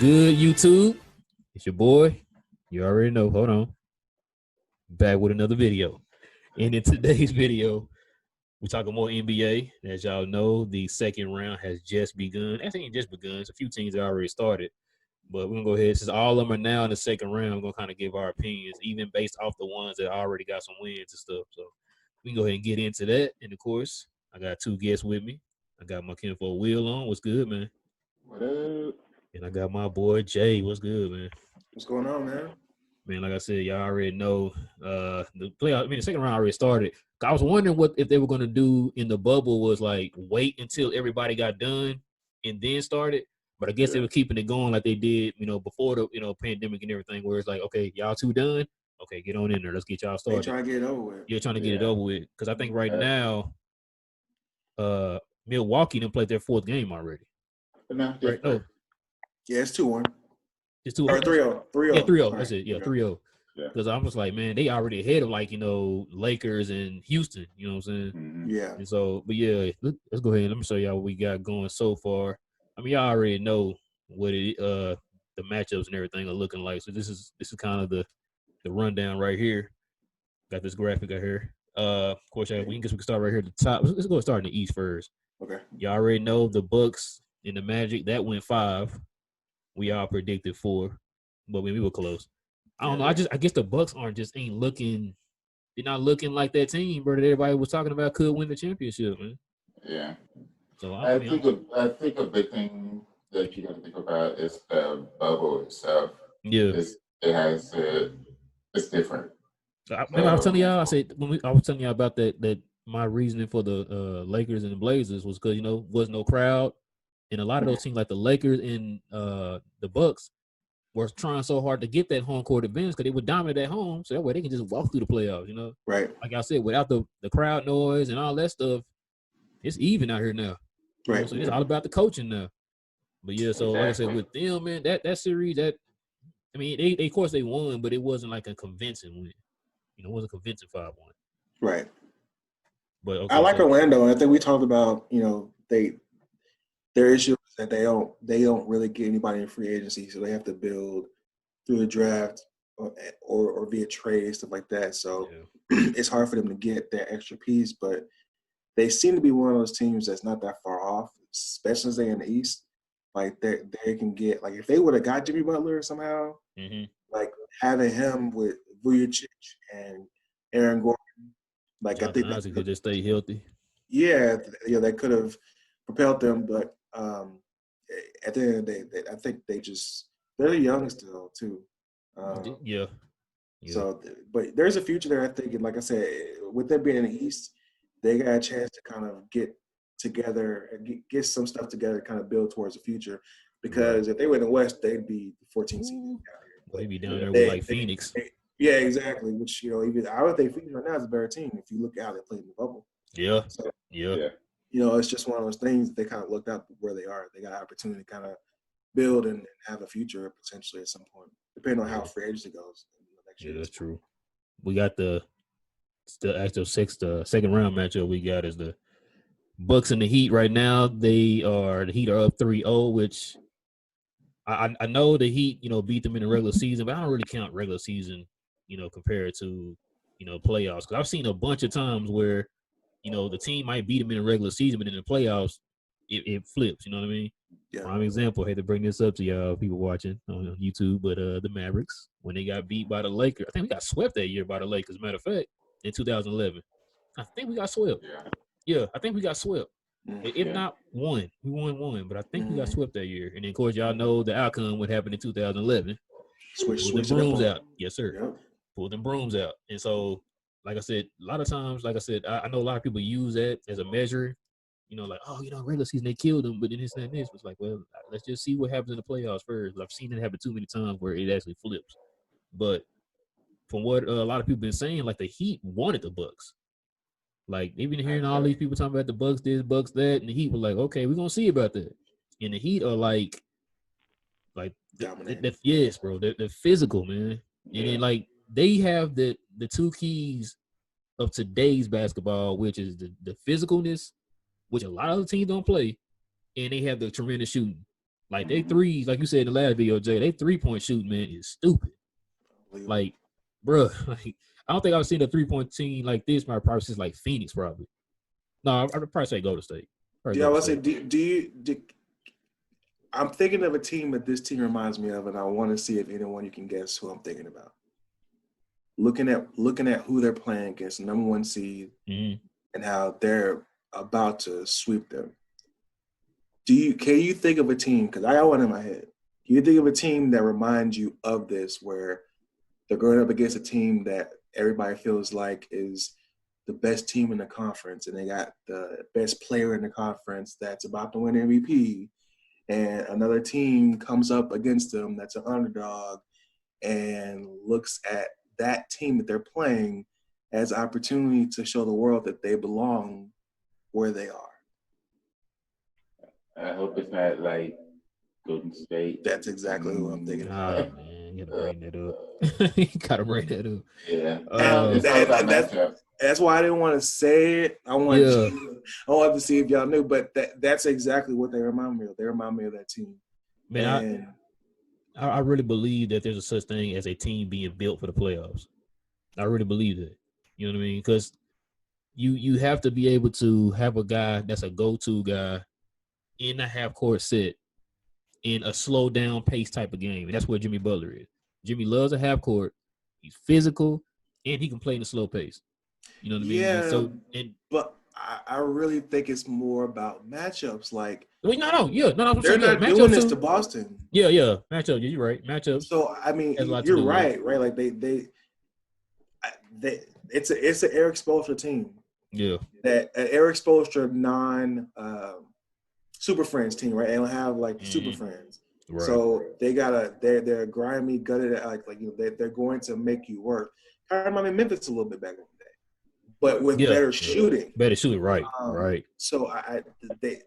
good, YouTube? It's your boy. You already know. Hold on. Back with another video. And in today's video, we're talking more NBA. As y'all know, the second round has just begun. I think it just begun. It's a few teams that already started. But we're going to go ahead. Since all of them are now in the second round, we're going to kind of give our opinions, even based off the ones that already got some wins and stuff. So we can go ahead and get into that. And, of course, I got two guests with me. I got my kinfolk Will on. What's good, man? What up? And I got my boy Jay. What's good, man? What's going on, man? Man, like I said, y'all already know the playoff. I mean, the second round already started. I was wondering what if they were going to do in the bubble was like wait until everybody got done and then started. But I guess they were keeping it going like they did, before the pandemic and everything. Where it's like, okay, y'all two done. Okay, get on in there. Let's get y'all started. They trying to get it over with. You're trying to get it over with because I think right now, Milwaukee done played their fourth game already. No, Right? No, Yeah, it's 2-1. it's 2 or 3-0. 3-0. Yeah, 3-0. Sorry. That's it. Yeah, 3-0. Yeah. Because I was like, man, they already ahead of Lakers and Houston. You know what I'm saying? Mm-hmm. Yeah. And so, but yeah, let's go ahead. Let me show y'all what we got going so far. I mean, y'all already know what the matchups and everything are looking like. So this is kind of the rundown right here. Got this graphic out here. Of course, we can start right here at the top. Let's go start in the East first. Okay. Y'all already know the Bucks and the Magic that went 5. We all predicted 4, but we were close. I don't know. I guess the Bucks ain't looking. They're not looking like that team, bro, that everybody was talking about could win the championship, man. Yeah. So I think a big thing that you got to think about is the bubble itself. Yeah. It's different. Remember I was telling y'all, I was telling y'all about that my reasoning for the Lakers and the Blazers was because, was no crowd. And a lot of those teams like the Lakers and the Bucks were trying so hard to get that home court advantage because they would dominate at home. So that way they can just walk through the playoffs, Right. Like I said, without the crowd noise and all that stuff, it's even out here now. Right. So it's all about the coaching now. But yeah, so like I said, with them, man, that series, they of course they won, but it wasn't like a convincing win. It wasn't a convincing 5-1. Right. But okay, I like Orlando. I think we talked about, their issue is that they don't really get anybody in free agency, so they have to build through the draft or via trade, stuff like that. So it's hard for them to get that extra piece, but they seem to be one of those teams that's not that far off, especially as they're in the East. Like they can get, like if they would have got Jimmy Butler somehow, like having him with Vujacic and Aaron Gordon, like Jonathan I think Isaac could just stay healthy. Yeah, that could have propelled them, but at the end of the day, I think they're young still too. Yeah. So, but there's a future there. I think, and like I said, with them being in the East, they got a chance to kind of get together and get some stuff together, kind of build towards the future. Because if they were in the West, they'd be the 14th seed down here. They'd be down there with Phoenix. Yeah, exactly. Which even I would think Phoenix right now is a better team if you look at how they played in the bubble. Yeah. So, yeah. It's just one of those things that they kind of looked up where they are. They got an opportunity to kind of build and have a future potentially at some point, depending on how free agency goes next year. Yeah, that's true. We got the actual second round matchup we got is the Bucks and the Heat right now. The Heat are up 3-0, which I know the Heat, beat them in the regular season, but I don't really count regular season, compared to, playoffs. Because I've seen a bunch of times where, the team might beat them in the regular season, but in the playoffs, it flips. You know what I mean? Yeah. Prime example. I hate to bring this up to y'all people watching on YouTube, but the Mavericks, when they got beat by the Lakers, I think we got swept that year by the Lakers. As a matter of fact, in 2011, I think we got swept. Yeah, I think we got swept. If not one, we won one, but I think we got swept that year. And then, of course, y'all know the outcome what happened in 2011. Switch the brooms out. Yes, sir. Yep. Pull them brooms out. And so, like I said, a lot of times, I know a lot of people use that as a measure. Regular season, they killed them, but then this and this. It's like, well, let's just see what happens in the playoffs first. I've seen it happen too many times where it actually flips. But from what a lot of people been saying, like the Heat wanted the Bucks. Like they've been hearing all these people talking about the Bucks this, Bucks that, and the Heat were like, okay, we're gonna see about that. And the Heat are like yes, bro, they're physical, man. And then they have the two keys of today's basketball, which is the physicalness, which a lot of the teams don't play, and they have the tremendous shooting. Like they threes, like you said in the last video, Jay, they 3-point shooting, man, is stupid. Like, bro, like I don't think I've seen a 3-point team like this. Probably since like Phoenix, probably. No, I'd probably say Golden State. Yeah, I would say, I'm thinking of a team that this team reminds me of, and I want to see if anyone you can guess who I'm thinking about. Looking at who they're playing against, the number 1 seed, and how they're about to sweep them. Can you think of a team? Because I got one in my head. Can you think of a team that reminds you of this, where they're going up against a team that everybody feels like is the best team in the conference, and they got the best player in the conference that's about to win MVP, and another team comes up against them that's an underdog and looks at that team that they're playing as an opportunity to show the world that they belong where they are? I hope it's not like Golden State. That's exactly who I'm thinking of. Oh man, you gotta bring that up. You gotta bring that up. Yeah. And that's why I didn't want to say it. I wanted to see if y'all knew, but that's exactly what they remind me of. They remind me of that team. Man, I really believe that there's a such thing as a team being built for the playoffs. I really believe that. You know what I mean? Because you have to be able to have a guy that's a go-to guy in a half-court set in a slow-down pace type of game. And that's what Jimmy Butler is. Jimmy loves a half-court. He's physical, and he can play in a slow pace. You know what I mean? Yeah, but I really think it's more about matchups. Like, they're not doing this to Boston. Yeah, matchup. Yeah, you're right. Matchups. So I mean, you're right. Like it's an Eric Spoelstra team. Yeah, that an Eric Spoelstra Super Friends team, right? They don't have like Super Friends. Right. So they're grimy, gutted, they're going to make you work. Kind of remind me of Memphis a little bit back in the day, but with better shooting. Better shooting, right? Right. So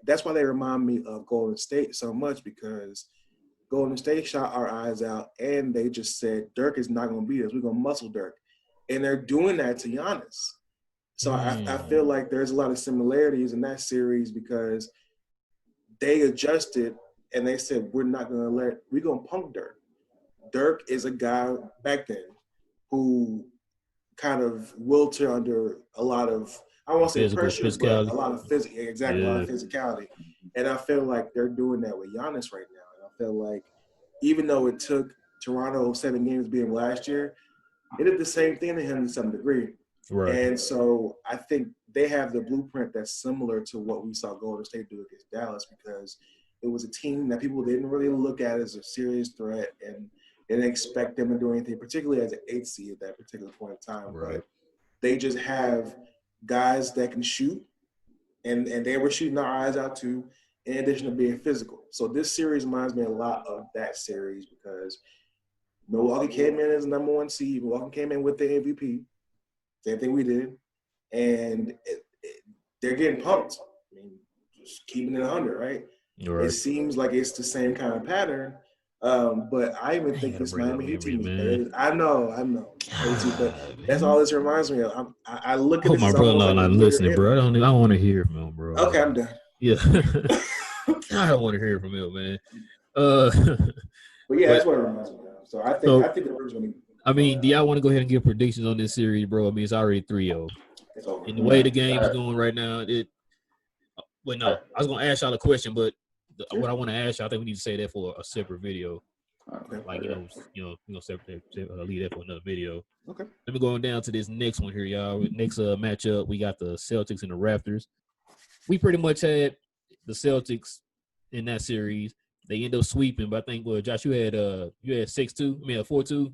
that's why they remind me of Golden State so much, because Golden State shot our eyes out, and they just said Dirk is not going to beat us. We're going to muscle Dirk, and they're doing that to Giannis. So I feel like there's a lot of similarities in that series, because they adjusted and they said, we're going to punk Dirk. Dirk is a guy back then who kind of wilted under a lot of, I won't say pressure, but a lot of a lot of physicality. And I feel like they're doing that with Giannis right now. And I feel like even though it took Toronto 7 games to beat him last year, it did the same thing to him to some degree. Right. And so I think they have the blueprint that's similar to what we saw Golden State do against Dallas, because it was a team that people didn't really look at as a serious threat and didn't expect them to do anything, particularly as an 8th seed at that particular point in time. Right. But they just have guys that can shoot, and they were shooting our eyes out too, in addition to being physical. So this series reminds me a lot of that series, because Milwaukee came in as the number 1 seed. Milwaukee came in with the MVP. Same thing we did. And they're getting pumped. I mean, just keeping it 100, right? Right? It seems like it's the same kind of pattern. But I even think this Miami Heat team is better. I know. But that's all this reminds me of. I look at this. My brother not listening, bro. I don't want to hear from him, bro. Okay, I'm done. Yeah. I don't want to hear from him, man. But yeah, that's what it reminds me of. So I think the Brewers going to. I mean, do y'all want to go ahead and give predictions on this series, bro? I mean, it's already 3-0. And the way the game is going right now, I was going to ask y'all a question, but what I want to ask y'all, I think we need to say that for a separate video. Okay. Like, we're going to leave that for another video. Okay. Let me go on down to this next one here, y'all. Next matchup, we got the Celtics and the Raptors. We pretty much had the Celtics in that series. They end up sweeping, but I think, Josh, you had 6-2. I mean, 4-2.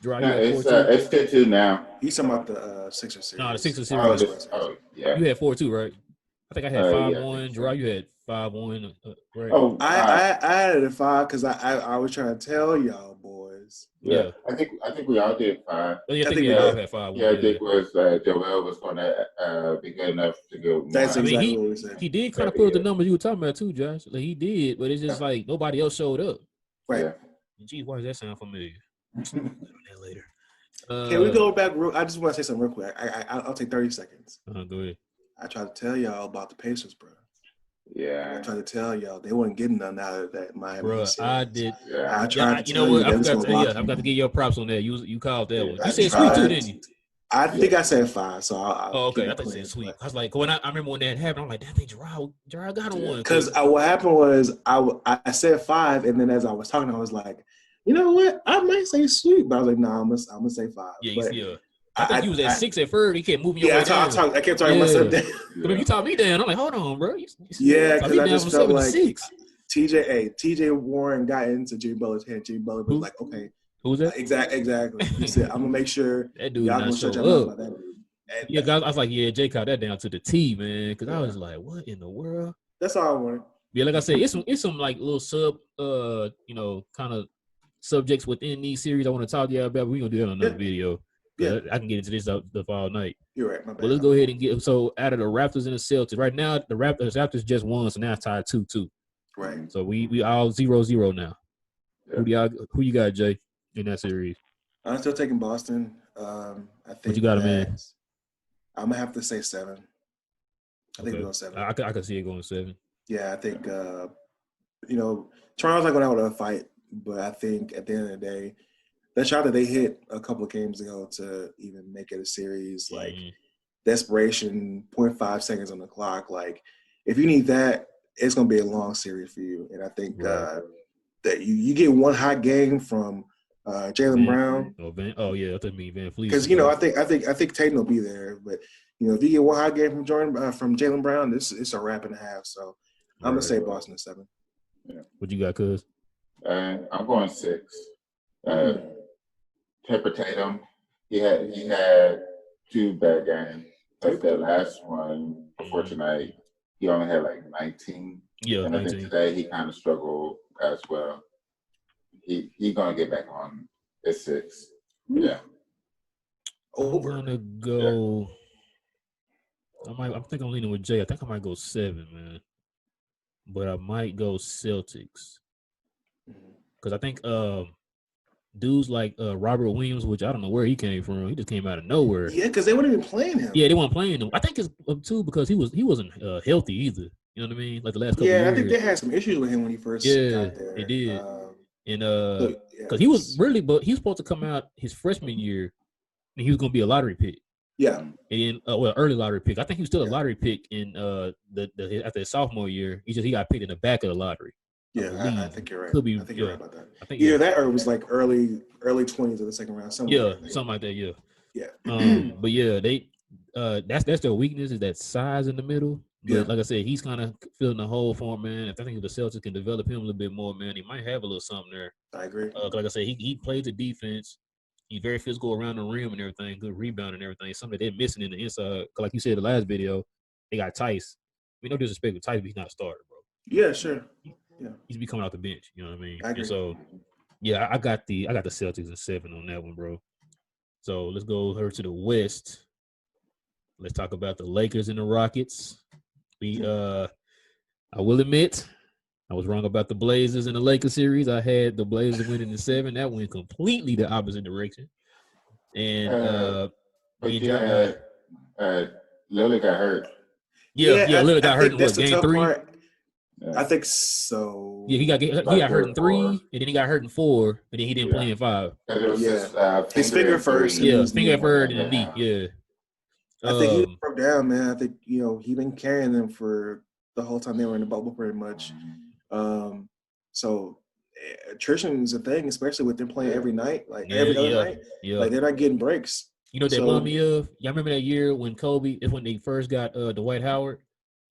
It's 10-2 now. He's talking about the Sixers series. No, the Sixers series. Yeah. You had 4-2, right? I think I had 5-1. Yeah. Gerard, you had 5-1, right? Oh, I added a 5 because I was trying to tell y'all boys. Yeah. I think we all did 5. Oh, yeah, I think we all had 5-1. Yeah, I think Joel was going to be good enough to go. That's exactly what we said. He did kind of put the numbers you were talking about too, Josh. Like, he did, but it's just like nobody else showed up. Right. Yeah. Geez, why does that sound familiar? Later. Can we go back? I just want to say something real quick. I'll take 30 seconds. Go ahead. I tried to tell y'all about the Pacers, bro. I Yeah. tried to tell y'all they wasn't getting none out of that Miami Bro, series. I did. Yeah. I tried to You know tell what? you I that was forgot gonna to. lock Yeah, I forgot to you. give your props on that. You called that one. Yeah, You I said sweet too, tried. didn't you? I think I said 5, so I'll Oh, keep okay. I it thought you clean. said sweet. I was like, when I remember when that happened, I'm like, damn, Gerard got on one. Because what happened was I said 5, and then as I was talking, I was like, you know what? I might say sweet, but I was like, nah, I'm gonna say 5. Yeah, But yeah. I think you was at 6 at first. You kept moving your yeah, way down. I kept talking myself down. But if you talked me down, I'm like, hold on, bro. Yeah, talk because me I down just from felt 7 to like 6. TJ Warren got into Jimmy Butler's hand. Jimmy Butler was Who? like, okay, Who was that? exactly. He said, I'm gonna make sure That dude y'all not gonna shut show your mouth up. about that dude. And Yeah, guys, I was like, yeah, Jay caught that down to the T, man. Because I Yeah. was like, what in the world? that's all I wanted. Yeah, like I said, it's some like little kind of subjects within these series I want to talk to you about. We're gonna do that on another Yeah. video. Yeah. I can get into this stuff all night. You're right, my bad. But let's go ahead and get so out of the Raptors and the Celtics. Right now, the Raptors just won, so now it's tied 2-2. Right. So we all 0-0 now. Yeah. Who you got, Jay, in that series? I'm still taking Boston. I think you got 'em in? I'm gonna have to say 7. I think Okay. we're on 7. I could see it going 7. Yeah, I think Toronto's not going out with a fight, but I think at the end of the day, that shot that they hit a couple of games ago to even make it a series, like desperation, 0.5 seconds on the clock. Like, if you need that, it's going to be a long series for you. And I think Right. that you get one hot game from Jaylen Brown. Oh yeah, that mean Van Fleet. Because I think Tatum will be there, but if you get one hot game from Jaylen Brown, it's a wrap and a half. So I'm gonna say Boston 7. Yeah. What you got, cuz? I'm going 6. Temper Tatum, he had 2 bad games. Like that last one before tonight, he only had like 19. Yeah, and I 19. think today he kind of struggled as well. He gonna get back on at 6. Yeah. I'm gonna go. I think I'm leaning with Jay. I think I might go 7, man. But I might go Celtics because I think dudes like Robert Williams, which I don't know where he came from. He just came out of nowhere. Yeah, because they weren't even playing him. Yeah, they weren't playing him. I think it's too because he wasn't healthy either. You know what I mean? Like the last couple years. I think they had some issues with him when he first got there. They did. Because he was supposed to come out his freshman year, and he was going to be a lottery pick. Yeah. And early lottery pick. I think he was still a lottery pick in after his sophomore year. He got picked in the back of the lottery. I think you're right. Could be. I think you're right about that. I think either that or it was like early 20s of the second round. Something like that. Yeah. Yeah. But yeah, they that's their weakness is that size in the middle. But like I said, he's kind of filling the hole for him, man. If I think if the Celtics can develop him a little bit more, man, he might have a little something there. I agree. Like I said, he plays the defense. He's very physical around the rim and everything. Good rebound and everything. Something they're missing in the inside. Like you said, the last video, they got Tice. I mean, no disrespect with Tice, but he's not a starter, bro. Yeah, sure. Yeah, he's be coming off the bench. You know what I mean? I agree. And so, yeah, I got the Celtics at 7 on that one, bro. So let's go over to the West. Let's talk about the Lakers and the Rockets. I will admit, I was wrong about the Blazers and the Lakers series. I had the Blazers winning in 7. That went completely the opposite direction. And Lillard got hurt. Yeah, Lillard got hurt in what, game 3? Yeah. I think so. Yeah, he got hurt in 3, and then he got hurt in 4, and then he didn't play in 5. His finger first. Yeah, finger first and the knee. Yeah. I think he broke down, man. I think he been carrying them for the whole time they were in the bubble, pretty much. So attrition is a thing, especially with them playing every night, like every other night. Yeah. Like they're not getting breaks. You know what they remind me of? Y'all remember that year when Kobe? It's when they first got Dwight Howard,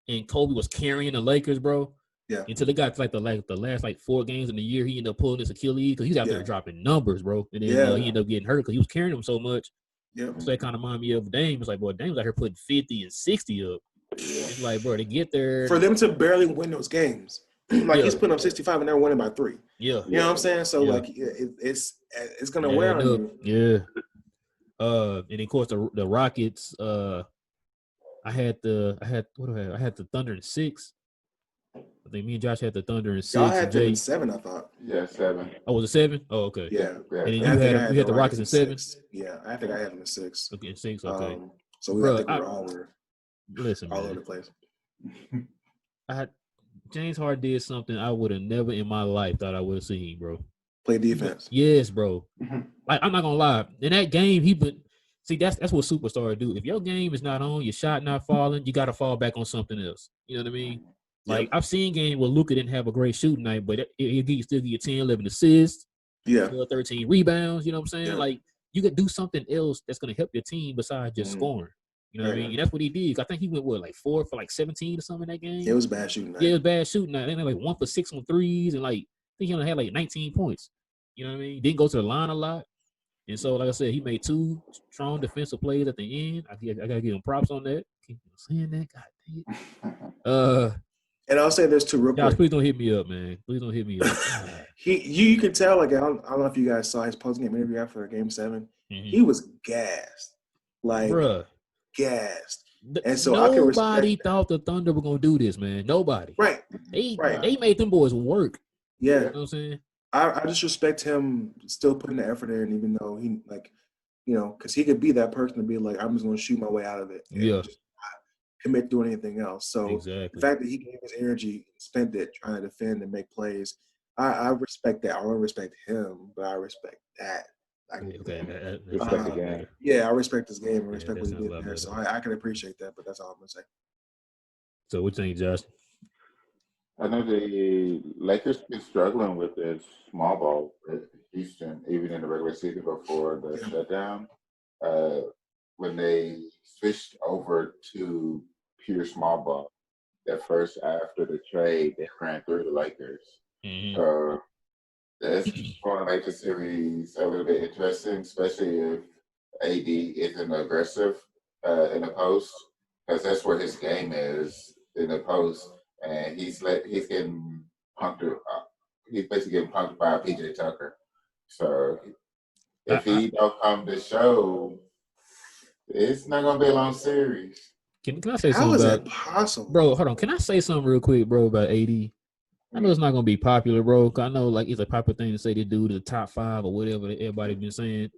and Kobe was carrying the Lakers, bro. Yeah. Until they got to the last 4 games in the year, he ended up pulling his Achilles because he's out there dropping numbers, bro. And then he ended up getting hurt because he was carrying them so much. Yeah. So that kind of reminded me of Dame. It's like, boy, Dame's out here putting 50 and 60 up. It's like, bro, to get there. For them to barely win those games. He's putting up 65 and they're winning by 3. Yeah. You know what I'm saying? So it's gonna wear on you. Yeah. And of course the Rockets, I had the Thunder in 6. I think me and Josh had the Thunder in 6. Y'all had them in 7, I thought. Yeah, 7. Oh, was it 7? Oh, okay. Yeah. And then you had the Rockets in 7? Yeah, I think I had them in 6. Okay, 6, okay. So we all were listen, all man. over the place. James Harden did something I would have never in my life thought I would have seen, bro. Play defense. Yes, bro. Like, I'm not gonna lie. In that game, that's what superstars do. If your game is not on, your shot not falling, you gotta fall back on something else. You know what I mean? Like, I've seen games where Luka didn't have a great shooting night, but he'll still give you 10, 11 assists, 13 rebounds. You know what I'm saying? Yeah. Like, you could do something else that's gonna help your team besides just scoring. You know what I mean? And that's what he did. I think he went like 4 for like 17 or something in that game. It was bad shooting night. Yeah, it was bad shooting night. They like 1 for 6 on threes, and like I think he only had like 19 points. You know what I mean? Didn't go to the line a lot. And so, like I said, he made 2 strong defensive plays at the end. I gotta give him props on that. Keep saying that, god dang it. And I'll say this too, real Josh, quick. please don't hit me up, man. Please don't hit me up. You can tell, like, I don't know if you guys saw his post-game interview after Game 7. He was gassed, like, bruh, gassed. And so I can respect nobody that. thought the Thunder were gonna do this, man. Nobody. Right. They made them boys work. Yeah. You know what I'm saying? I just respect him still putting the effort in, even though he, like, you know, because he could be that person to be like, I'm just going to shoot my way out of it. And just not commit to anything else. So the fact that he gave his energy, spent it trying to defend and make plays, I respect that. I don't respect him, but I respect that. Respect the game. Yeah, I respect his game and respect what he did there. So I can appreciate that, but that's all I'm going to say. So what you think, Josh? I know the Lakers been struggling with this small ball with Houston, even in the regular season before the shutdown. When they switched over to pure small ball, at first after the trade, they ran through the Lakers. So that's going to make the series a little bit interesting, especially if AD isn't aggressive in the post, because that's where his game is, in the post. And he's getting punked. He's basically getting punked by PJ Tucker. So if he don't come to show, it's not gonna be a long series. Can I say something? How is that possible, bro? Hold on. Can I say something real quick, bro, about AD? I know it's not gonna be popular, bro. Cause I know like it's a popular thing to say they do the top 5 or whatever that everybody's been saying.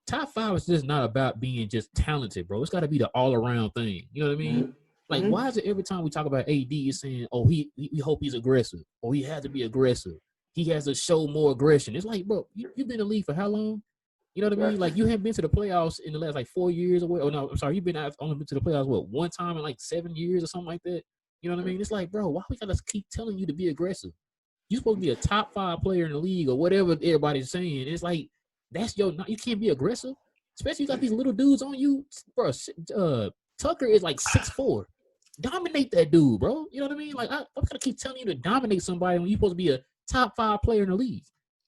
Top 5 is just not about being just talented, bro. It's got to be the all around thing. You know what I mean? Like, why is it every time we talk about AD, it's saying, oh, we hope he's aggressive, or he has to be aggressive. He has to show more aggression. It's like, bro, you've been in the league for how long? You know what I mean? Like, you haven't been to the playoffs in the last, like, 4 years or what? Oh, no, I'm sorry. You've only been to the playoffs, what, 1 time in, like, 7 years or something like that? You know what I mean? It's like, bro, why we got to keep telling you to be aggressive? You're supposed to be a top 5 player in the league or whatever everybody's saying. It's like, you can't be aggressive. Especially you got these little dudes on you. Bro, Tucker is like 6'4". Dominate that dude, bro. You know what I mean? Like, I'm gonna keep telling you to dominate somebody when you're supposed to be a top 5 player in the league.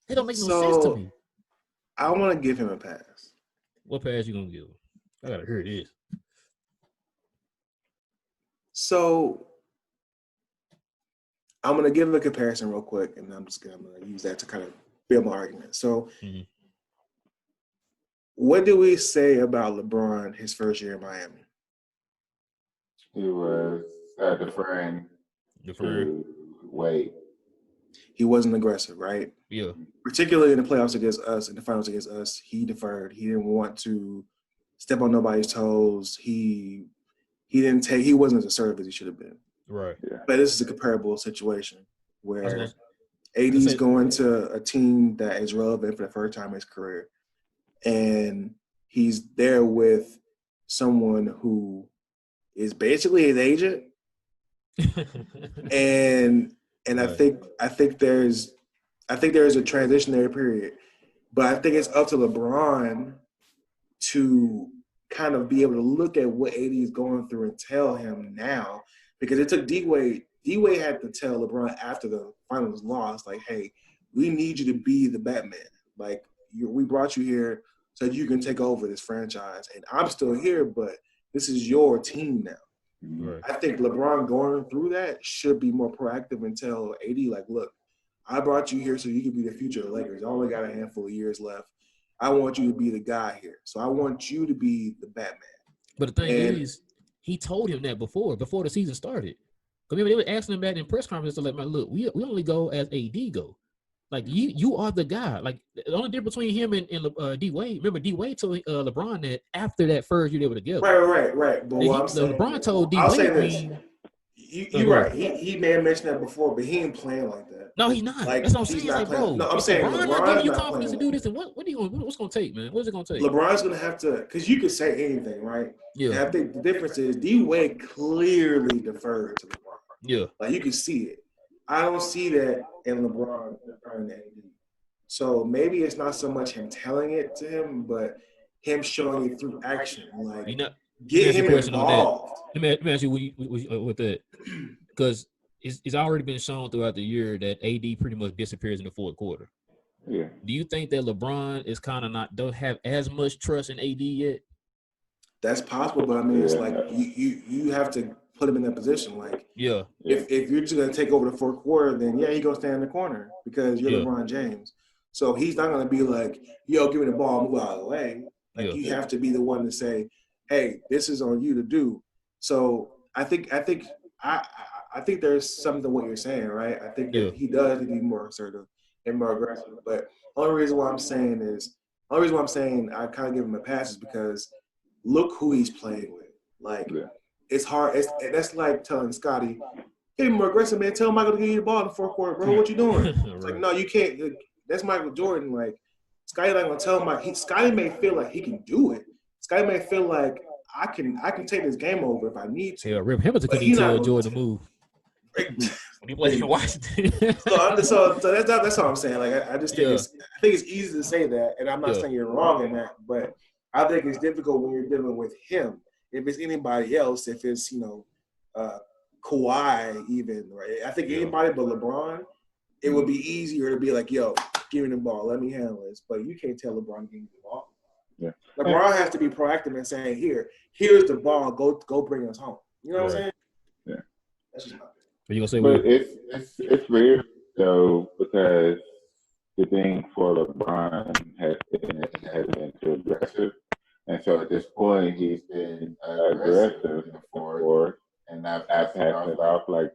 It don't make no sense to me. I want to give him a pass. What pass you gonna give him? I gotta hear this. So I'm gonna give him a comparison real quick, and I'm gonna use that to kind of build my argument. So, what do we say about LeBron his first year in Miami? He was deferring to Wade. He wasn't aggressive, right? Yeah. Particularly in the playoffs against us, in the finals against us, he deferred. He didn't want to step on nobody's toes. He wasn't as assertive as he should have been. Right. Yeah. But this is a comparable situation where AD's going to a team that is relevant for the first time in his career. And he's there with someone who is basically his agent. and right. I think there's a transitionary period. But I think it's up to LeBron to kind of be able to look at what AD is going through and tell him now. Because it took D-Wade. D-Wade had to tell LeBron after the finals lost, like, hey, we need you to be the Batman. Like, we brought you here so you can take over this franchise. And I'm still here, but this is your team now. Right. I think LeBron going through that should be more proactive and tell AD, like, look, I brought you here so you can be the future of the Lakers. I only got a handful of years left. I want you to be the guy here. So I want you to be the Batman. But the thing is, he told him that before the season started. Because they were asking him that in press conferences, like, man, look, we only go as AD go. Like, you are the guy. Like, the only difference between him and D-Wade, remember, D-Wade told LeBron that after that first year they were together. Right. But LeBron told D-Wade. You're right. He may have mentioned that before, but he ain't playing like that. No, he's not. Like, That's what I'm he's saying. not Like, playing. bro, No, I'm if saying LeBron not LeBron's giving you not confidence to playing. do this, then what's gonna take, man? What's it gonna take? LeBron's gonna have to, because you can say anything, right? Yeah. And I think the difference is D-Wade clearly deferred to LeBron. Yeah. Like, you can see it. I don't see that in LeBron deferring to AD. So maybe it's not so much him telling it to him, but him showing it through action. Like, You know, get him question on that. involved. Let me ask you with that, because it's already been shown throughout the year that AD pretty much disappears in the fourth quarter. Yeah. Do you think that LeBron is kind of don't have as much trust in AD yet? That's possible, but I mean, it's like you have to put him in that position. Like, Yeah. if you're just gonna take over the fourth quarter, then yeah, he's gonna stand in the corner because you're LeBron James. So he's not gonna be like, yo, give me the ball, move out of the way. Like, you have to be the one to say, hey, this is on you to do. So I think there's something to what you're saying, right? I think that he does need to be more assertive and more aggressive. But the only reason why I'm saying I kind of give him a pass is because look who he's playing with. Like, it's hard. That's like telling Scotty, get more aggressive, man. Tell Michael to give you the ball in the fourth quarter, bro. What you doing? It's like, no, you can't. That's Michael Jordan. Like, Scotty not gonna tell him. Scotty may feel like he can do it. Scotty may feel like I can take this game over if I need to. Yeah, Rip Hamilton couldn't tell Jordan to move. When he played in Washington. so that's all I'm saying. Like, I just think I think it's easy to say that, and I'm not saying you're wrong in that, but I think it's difficult when you're dealing with him. If it's anybody else, if it's Kawhi even, right? I think anybody but LeBron, it would be easier to be like, yo, give me the ball, let me handle this. But you can't tell LeBron to give you the ball. Yeah. LeBron has to be proactive and saying, here's the ball, go bring us home. You know what I'm saying? Yeah. That's just my thing. What you gonna say? But it's weird though, because the thing for LeBron has been too aggressive. And so at this point, he's been aggressive before, and I've passed it off like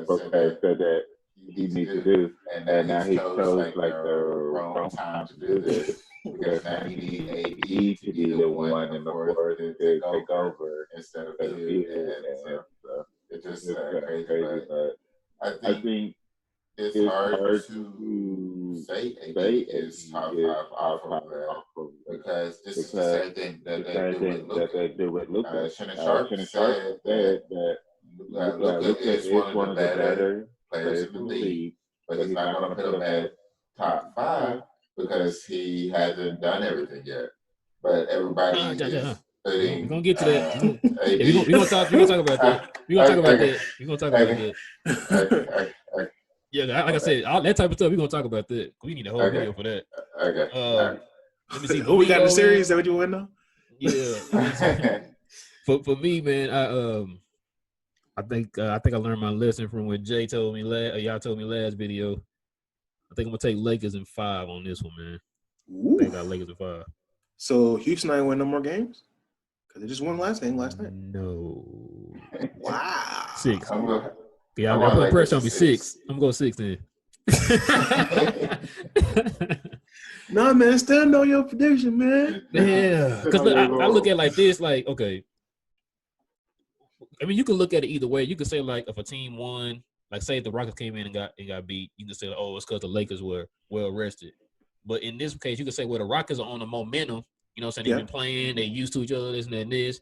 Brooke said that he needs to do. And now he chose like the wrong time to do this, because now he needs AD to be the one in the fourth to take over instead of you. So it's just crazy. But I think it's hard to say AD is top 5 off of that, because this is the same thing that they do with Luka. Shannon Sharp said that Luka is one of the better players in the league, but he's not going to put him at top 5 because he hasn't done everything yet. But everybody is putting. We're gonna get to that. We're gonna talk about that. We're gonna talk about that. Yeah, like I said, all that type of stuff, we're going to talk about that. We need a whole video for that. Okay. Let me see. Who we got in the series? Is that what you want to know? Yeah. for me, man, I think I learned my lesson from what Jay told me y'all told me last video. I think I'm going to take Lakers in 5 on this one, man. Ooh. I think I got Lakers in 5. So Houston ain't win no more games? Because they just won last night. No. Wow. 6. Yeah, I'm putting pressure on me. 6. I'm going 6 then. No, man, stand on your prediction, man. Yeah, because I look at it like this, like, okay. I mean, you can look at it either way. You could say, like, if a team won, like, say the Rockets came in and got beat, you can say, oh, it's because the Lakers were well rested. But in this case, you could say, well, the Rockets are on the momentum. You know what I'm saying? They've been playing. They're used to each other, this and that and this.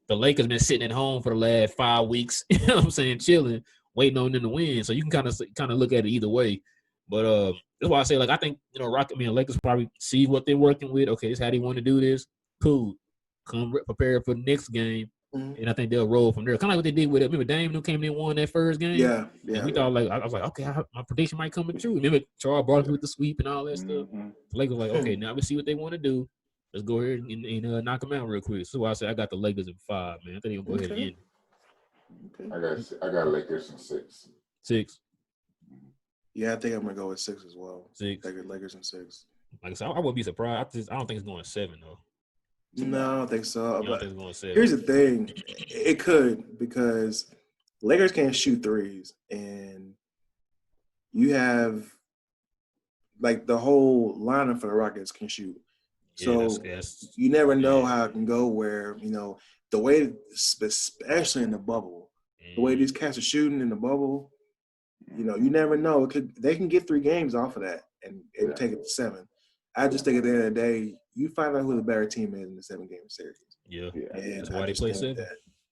The Lakers been sitting at home for the last 5 weeks. You know what I'm saying? Chilling, waiting on them to win. So you can kind of look at it either way. But that's why I say, like, I think, Lakers probably see what they're working with. Okay, this is how they want to do this. Cool. Come prepare for the next game. Mm-hmm. And I think they'll roll from there. Kind of like what they did with it. Remember Dame who came in and won that first game? Yeah. And we thought, like, I was like, okay, my prediction might come true. Remember Charles Barkley with the sweep and all that stuff? The Lakers were like, okay, now we see what they want to do. Let's go ahead and knock them out real quick. So I said I got the Lakers in 5, man. I think they're going to go ahead and end. Okay. I got Lakers in 6. 6. Yeah, I think I'm going to go with 6 as well. 6. Lakers in 6. Like I said, I wouldn't be surprised. I don't think it's going 7, though. No, I don't think so. I don't think it's going 7. Here's the thing. It could, because Lakers can't shoot threes. And you have, like, the whole lineup for the Rockets can shoot. So that's you never know how it can go where, the way, especially in the bubble, The way these cats are shooting in the bubble, you never know. They can get 3 games off of that and take it to 7. I just think at the end of the day, you find out who the better team is in the 7-game series. Yeah. And That's why they play 7.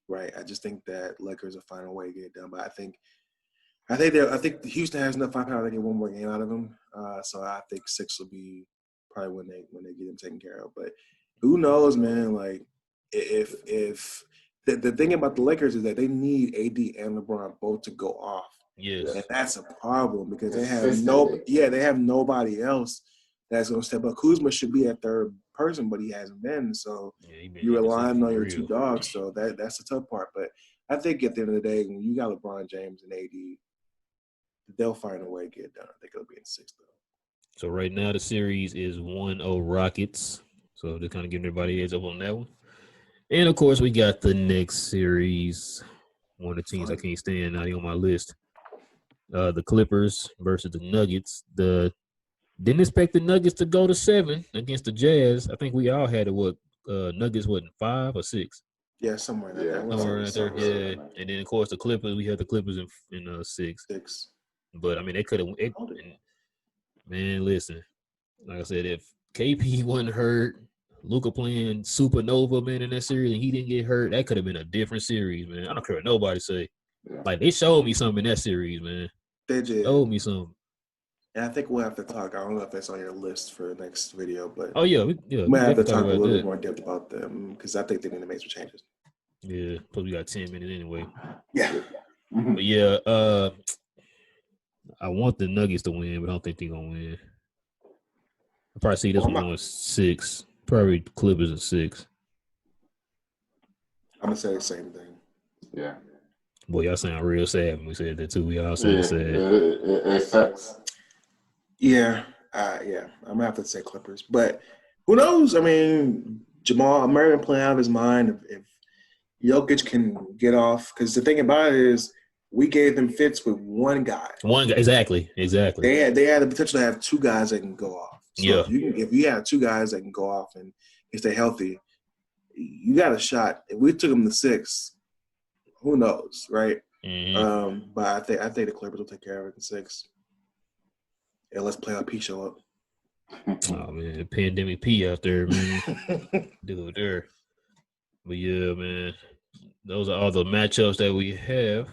Right. I just think that Lakers will find a way to get it done. But I think Houston has enough firepower to get one more game out of them. So I think 6 will be probably when they get them taken care of. But who knows, man? Like if the thing about the Lakers is that they need AD and LeBron both to go off. Yes. And that's a problem because they have nobody else that's gonna step up. Kuzma should be a third person, but he hasn't been. So you're relying on your 2 dogs. So that's the tough part. But I think at the end of the day, when you got LeBron James and AD, they'll find a way to get it done. I think it'll be in 6 though. So right now the series is 1-0 Rockets. So just kind of giving everybody a heads up on that one. And of course we got the next series. One of the teams I can't stand not on my list. The Clippers versus the Nuggets. Didn't expect the Nuggets to go to 7 against the Jazz. I think we all had Nuggets 5 or 6. Yeah, somewhere in there. Somewhere right there. Yeah. And then of course the Clippers, we had the Clippers in 6. But I mean they could have. Man, listen. Like I said, if KP wasn't hurt, Luka playing supernova, man, in that series, and he didn't get hurt, that could have been a different series, man. I don't care what nobody say. Yeah. Like they showed me something in that series, man. They did. Showed me something. And I think we'll have to talk. I don't know if that's on your list for the next video, but we might have to talk a little bit more in depth about them because I think they need to make some changes. Yeah, plus we got 10 minutes anyway. Yeah. But yeah, I want the Nuggets to win, but I don't think they're gonna win. I probably see this one going 6. Probably Clippers at 6. I'm gonna say the same thing. Yeah. Boy, y'all sound real sad when we said that too. We all sound sad. It sucks. Yeah. I'm gonna have to say Clippers, but who knows? I mean, Jamal Murray playing out of his mind. If Jokic can get off, because the thing about it is, we gave them fits with one guy. Exactly. They had the potential to have 2 guys that can go off. So if you have 2 guys that can go off and stay healthy, you got a shot. If we took them to 6, who knows, right? Mm-hmm. But I think the Clippers will take care of it in 6. And let's play our P show up. Oh man, Pandemic P out there, man. Dude, there. But yeah, man, those are all the matchups that we have.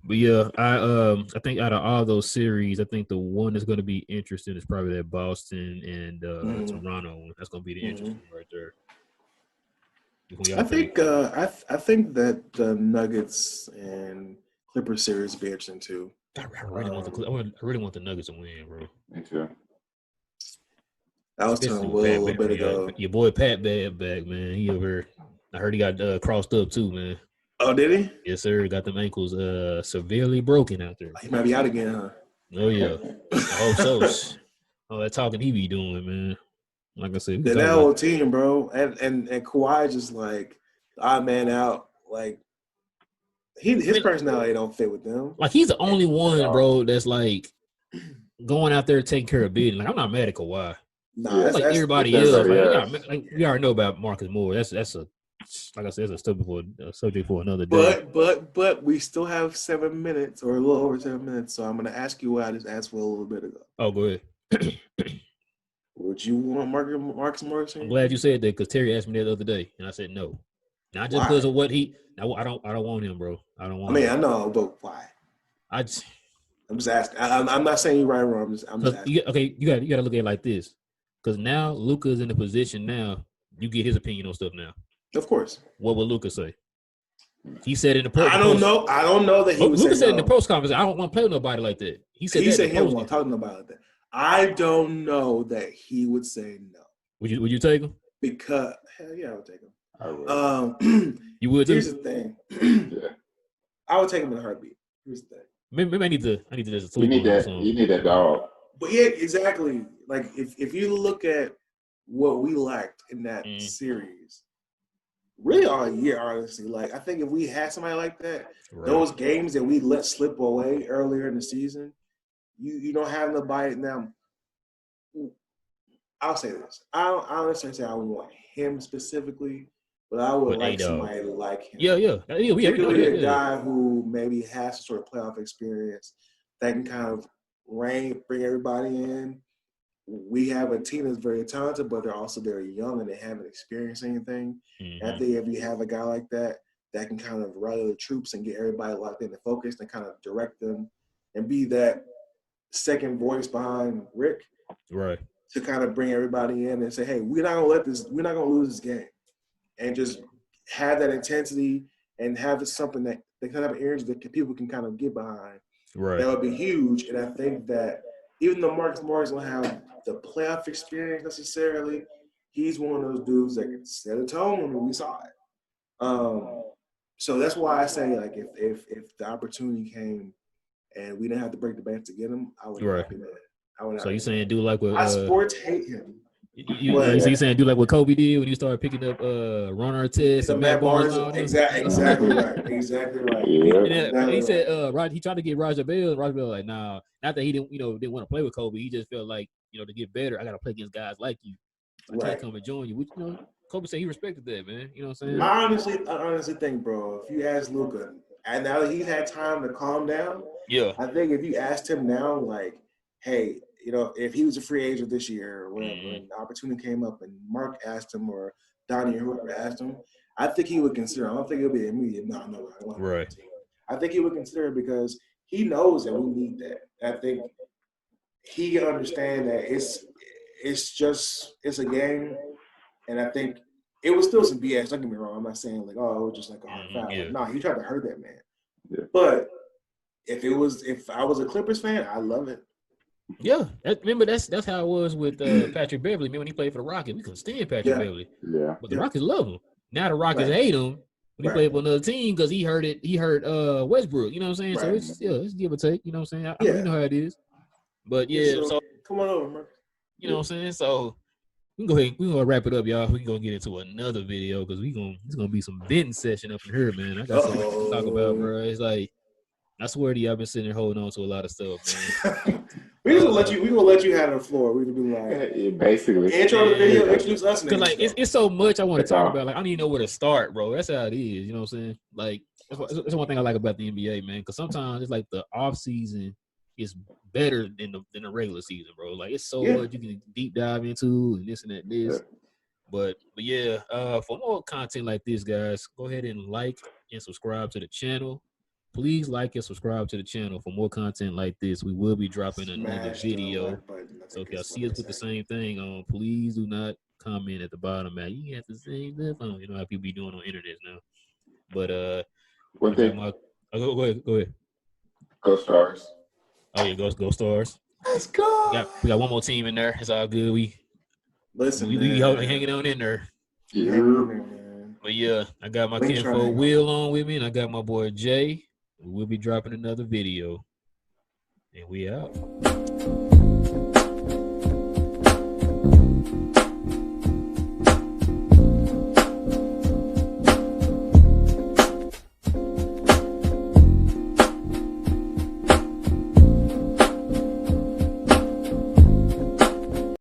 But yeah, I think out of all those series, I think the one that's going to be interesting is probably that Boston and Toronto one. That's going to be the interesting one right there. I think that the Nuggets and Clippers series will be interesting too. I really want the Nuggets to win, bro. Me too. I was telling Will a little bit ago. Your boy Pat back, man. He over. I heard he got crossed up too, man. Oh, did he? Yes, sir. Got them ankles severely broken out there. He might be out again, huh? Oh yeah. I hope so. All that talking he be doing, man. Like I said, that whole team, bro, and Kawhi just like odd man out. Like his personality don't fit with them. Like he's the only one, bro, that's like going out there taking care of business. Like I'm not mad at Kawhi. Nah, that's like everybody else. Like we already know about Marcus Moore. That's a like I said, it's a subject for another day. But we still have 7 minutes or a little over 7 minutes. So I'm gonna ask you what I just asked for a little bit ago. Oh, go ahead. Would you want Marcus Morris? I'm glad you said that because Terry asked me that the other day, and I said no. Not just because of what he. I don't want him, bro. I don't want. I mean, I know, but why? I'm just asking. I'm not saying you're right or wrong. I'm just asking. You got to look at it like this, because now Luka is in a position now. You get his opinion on stuff now. Of course. What would Luka say? He said in the I don't know that he was. Luka said in the post conference, "I don't want to play with nobody like that." He said he don't want to talk to nobody like that. I don't know that he would say no. Would you take him? Because hell yeah, I would take him. I would. You would. Here's the thing. Yeah. I would take him in a heartbeat. Here's the thing. Maybe I need to just sleep. You need that dog. But yeah, exactly. Like if you look at what we lacked in that series, really all year, honestly. Like I think if we had somebody like that, those games that we let slip away earlier in the season, you don't have nobody now. I'll say this. I don't necessarily say I want him specifically, but I would With like A-Dog. somebody like him. Yeah. We already know Particularly that. a guy who maybe has some sort of playoff experience that can kind of bring everybody in. We have a team that's very talented, but they're also very young and they haven't experienced anything. And I think if you have a guy like that can kind of rally the troops and get everybody locked in and focused and kind of direct them and be that second voice behind Rick, Right. to kind of bring everybody in and say, hey, we're not gonna lose this game, and just have that intensity and have something that kind of energy that people can kind of get behind. Right. That would be huge. And I think that even though Marcus Morris don't have the playoff experience necessarily, he's one of those dudes that can set a tone, and we saw it. So that's why I say, like, if the opportunity came and we didn't have to break the bank to get him, I would not be mad. So you saying do like what? I sports hate him. You saying do like what Kobe did when you started picking up Ron Artest and Matt Barnes? Exactly right. Exactly right. Yeah. He said he tried to get Raja Bell. Raja Bell like, nah, not that he didn't want to play with Kobe. He just felt like, to get better, I got to play against guys like you. I can't come and join you. Which, Kobe said he respected that, man. You know what I'm saying? I honestly think, bro, if you ask Luka, and now that he's had time to calm down, I think if you asked him now, like, hey, if he was a free agent this year or whatever, and the opportunity came up and Mark asked him or Donnie or whoever asked him, I think he would consider. I don't think it'll be immediate. No, I want right. I think he would consider it because he knows that we need that. I think he can understand that it's a game, and I think it was still some BS. Don't get me wrong. I'm not saying like, oh, it was just like a hard foul. Yeah. No, he tried to hurt that man. Yeah. But if I was a Clippers fan, I love it. Yeah, remember that's how it was with Patrick Beverly. Remember when he played for the Rockets? We couldn't stand Patrick Beverly. Yeah. But the Rockets love him. Now the Rockets hate him when he played for another team because he hurt Westbrook. You know what I'm saying? Right. So it's give or take. You know what I'm saying? I know how it is. But so come on over, Mark. You know what I'm saying? So we can go ahead. We're gonna wrap it up, y'all. We can go get into another video because it's gonna be some venting session up in here, man. I got something to talk about, bro. It's like, I swear to you, I've been sitting there holding on to a lot of stuff, man. We gonna let you have the floor. We gonna be like, basically intro the video, introduce us. Because like it's so much I want to talk about. Like I don't even know where to start, bro. That's how it is. You know what I'm saying? Like that's one thing I like about the NBA, man. Because sometimes it's like the off season is better than the regular season, bro. Like it's so much you can deep dive into and this and that, this. But yeah, for more content like this, guys, go ahead and like and subscribe to the channel. Please like and subscribe to the channel for more content like this. We will be dropping another video. So if y'all see us with the same thing on, please do not comment at the bottom, man. You have to say this on. You know how people be doing on internet now. But one thing. Go ahead. Go Stars. Oh yeah, go Stars. Let's go. We got one more team in there. It's all good. We hanging on in there. Yeah. But yeah, I got my kinfolk Will on with me, and I got my boy Jay. We'll be dropping another video. And we out.